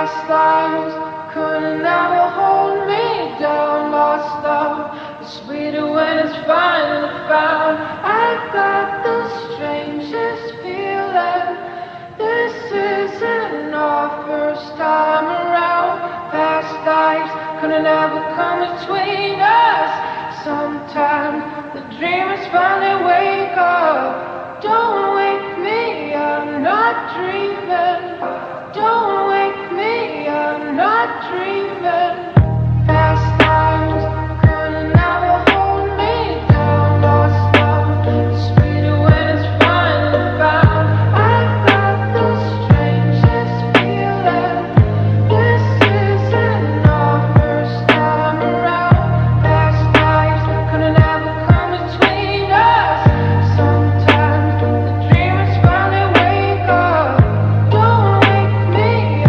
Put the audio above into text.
past lives couldn't ever hold me down. Lost love is sweeter when it's finally found. I got the strangest feeling. This isn't our first time around. Past lives couldn't ever come between us. Sometimes the dreamers finally wake up. Don't wake me, I'm not dreaming. Don't wake me, I'm not dreaming.